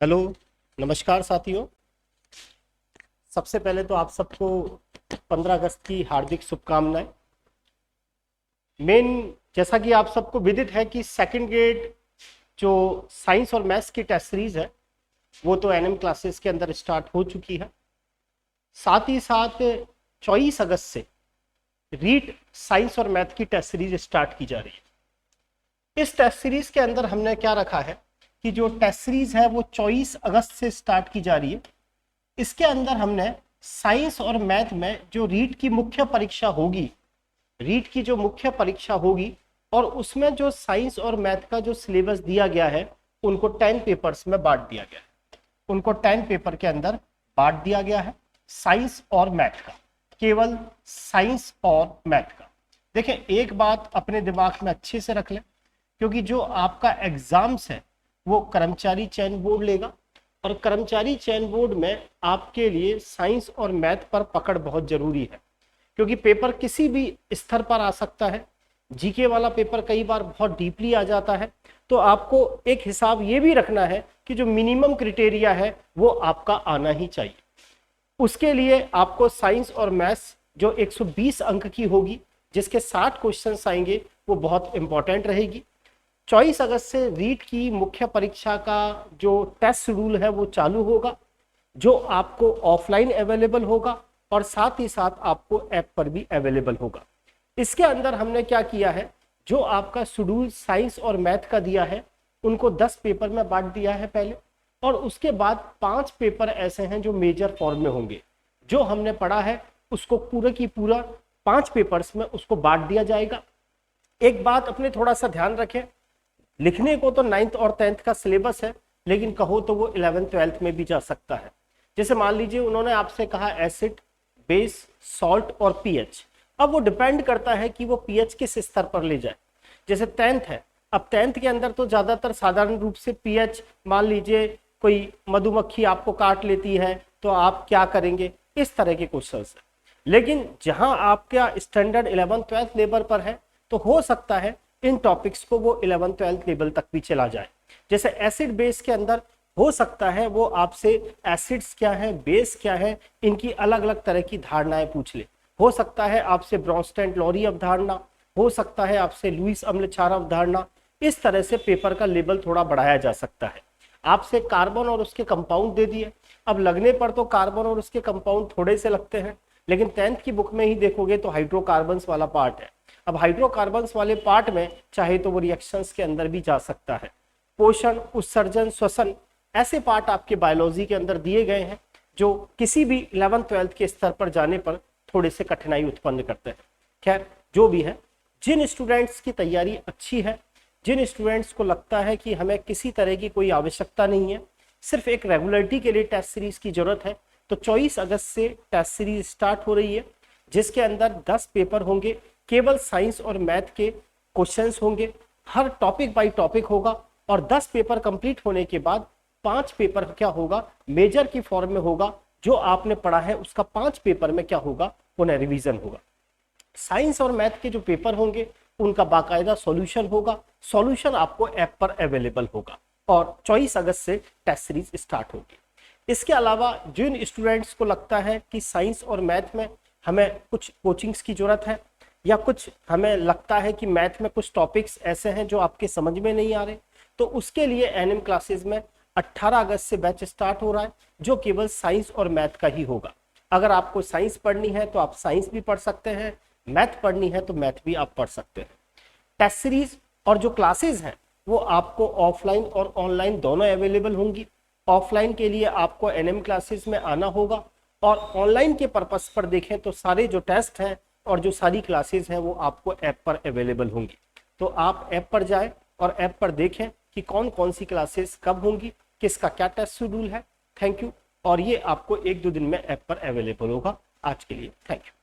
Hello, नमस्कार साथियों। सबसे पहले तो आप सबको 15 अगस्त की हार्दिक शुभकामनाएं। मेन जैसा कि आप सबको विदित है कि सेकंड ग्रेड जो साइंस और मैथ्स की टेस्ट सीरीज है वो तो एनएम क्लासेस के अंदर स्टार्ट हो चुकी है। साथ ही साथ 24 अगस्त से रीट साइंस और मैथ की टेस्ट सीरीज स्टार्ट की जा रही है। इस टेस्ट सीरीज के अंदर हमने क्या रखा है कि जो टेस्ट सीरीज है वो 24 अगस्त से स्टार्ट की जा रही है। इसके अंदर हमने साइंस और मैथ में जो रीट की मुख्य परीक्षा होगी, रीट की जो मुख्य परीक्षा होगी और उसमें जो साइंस और मैथ का जो सिलेबस दिया गया है उनको 10 पेपर्स में बांट दिया गया है। उनको 10 पेपर के अंदर बांट दिया गया है साइंस और मैथ का, केवल साइंस और मैथ का। देखें, एक बात अपने दिमाग में अच्छे से रख लें, क्योंकि जो आपका एग्जाम्स है वो कर्मचारी चयन बोर्ड लेगा और कर्मचारी चयन बोर्ड में आपके लिए साइंस और मैथ पर पकड़ बहुत जरूरी है, क्योंकि पेपर किसी भी स्तर पर आ सकता है। जीके वाला पेपर कई बार बहुत डीपली आ जाता है, तो आपको एक हिसाब ये भी रखना है कि जो मिनिमम क्राइटेरिया है वो आपका आना ही चाहिए। उसके लिए आपको साइंस और मैथ्स जो 120 अंक की होगी, जिसके 60 क्वेश्चंस आएंगे, वो बहुत इंपॉर्टेंट रहेगी। 24 अगस्त से रीट की मुख्य परीक्षा का जो टेस्ट शेड्यूल है वो चालू होगा, जो आपको ऑफलाइन अवेलेबल होगा और साथ ही साथ आपको ऐप पर भी अवेलेबल होगा। इसके अंदर हमने क्या किया है, जो आपका शेड्यूल साइंस और मैथ का दिया है उनको 10 पेपर में बांट दिया है पहले, और उसके बाद 5 पेपर ऐसे हैं जो मेजर फॉर्म में होंगे। जो हमने पढ़ा है उसको पूरा की पूरा 5 पेपर्स में उसको बांट दिया जाएगा। एक बात अपने थोड़ा सा ध्यान रखें, लिखने को तो 9th और 10th का सिलेबस है, लेकिन कहो तो वो 11th 12th में भी जा सकता है। जैसे मान लीजिए उन्होंने आपसे कहा एसिड, बेस, सॉल्ट और पीएच। अब वो डिपेंड करता है कि वो पीएच किस स्तर पर ले जाए। जैसे 10th है, अब 10th के अंदर तो ज्यादातर साधारण रूप से पीएच, मान लीजिए कोई मधुमक्खी आपको काट लेती है तो आप क्या करेंगे, इस तरह के क्वेश्चन है। लेकिन जहां आपका स्टैंडर्ड 11th 12th लेवल पर है तो हो सकता है इन टॉपिक्स को वो 11th 12th लेवल तक भी चला जाए। जैसे एसिड बेस के अंदर हो सकता है वो आपसे एसिड्स क्या है, बेस क्या है, इनकी अलग अलग तरह की धारणाएं पूछ ले। हो सकता है आपसे ब्रोंस्टेन लॉरी अवधारणा, हो सकता है आपसे लुईस अम्ल क्षार अवधारणा। इस तरह से पेपर का लेवल थोड़ा बढ़ाया जा सकता है। आपसे कार्बन और उसके कंपाउंड दे दिए, अब लगने पर तो कार्बन और उसके कंपाउंड थोड़े से लगते हैं, लेकिन 10th की बुक में ही देखोगे तो हाइड्रोकार्बन्स वाला पार्ट है। अब हाइड्रोकार्बन्स वाले पार्ट में चाहे तो वो रिएक्शंस के अंदर भी जा सकता है। पोषण, उत्सर्जन, श्वसन, ऐसे पार्ट आपके बायोलॉजी के अंदर दिए गए हैं जो किसी भी 11th 12th के स्तर पर जाने पर थोड़े से कठिनाई उत्पन्न करते हैं। खैर, जो भी है, जिन स्टूडेंट्स की तैयारी अच्छी है, जिन स्टूडेंट्स को लगता है कि हमें किसी तरह की कोई आवश्यकता नहीं है, सिर्फ एक रेगुलरिटी के लिए टेस्ट सीरीज की जरूरत है, तो 24 अगस्त से टेस्ट सीरीज स्टार्ट हो रही है, जिसके अंदर 10 पेपर होंगे, केवल साइंस और मैथ के क्वेश्चंस होंगे, हर टॉपिक बाय टॉपिक होगा। और 10 पेपर कंप्लीट होने के बाद 5 पेपर क्या होगा, मेजर की फॉर्म में होगा। जो आपने पढ़ा है उसका 5 पेपर में क्या होगा, पुनः रिवीजन होगा। साइंस और मैथ के जो पेपर होंगे उनका बाकायदा सॉल्यूशन होगा, सॉल्यूशन आपको ऐप पर अवेलेबल होगा, और 24 अगस्त से टेस्ट सीरीज स्टार्ट होगी। इसके अलावा जिन स्टूडेंट्स को लगता है कि साइंस और मैथ में हमें कुछ कोचिंग्स की जरूरत है, या कुछ हमें लगता है कि मैथ में कुछ टॉपिक्स ऐसे हैं जो आपके समझ में नहीं आ रहे, तो उसके लिए एनएम क्लासेस में 18 अगस्त से बैच स्टार्ट हो रहा है, जो केवल साइंस और मैथ का ही होगा। अगर आपको साइंस पढ़नी है तो आप साइंस भी पढ़ सकते हैं, मैथ पढ़नी है तो मैथ भी आप पढ़ सकते हैं। टेस्ट सीरीज और जो क्लासेस हैं वो आपको ऑफलाइन और ऑनलाइन दोनों अवेलेबल होंगी। ऑफलाइन के लिए आपको एनएम क्लासेस में आना होगा, और ऑनलाइन के पर्पस पर देखें तो सारे जो टेस्ट हैं और जो सारी क्लासेस हैं वो आपको ऐप पर अवेलेबल होंगी। तो आप ऐप पर जाएं और ऐप पर देखें कि कौन कौन सी क्लासेस कब होंगी, किसका क्या टेस्ट शेड्यूल है। Thank you. और ये आपको 1-2 दिन में ऐप पर अवेलेबल होगा। आज के लिए थैंक यू।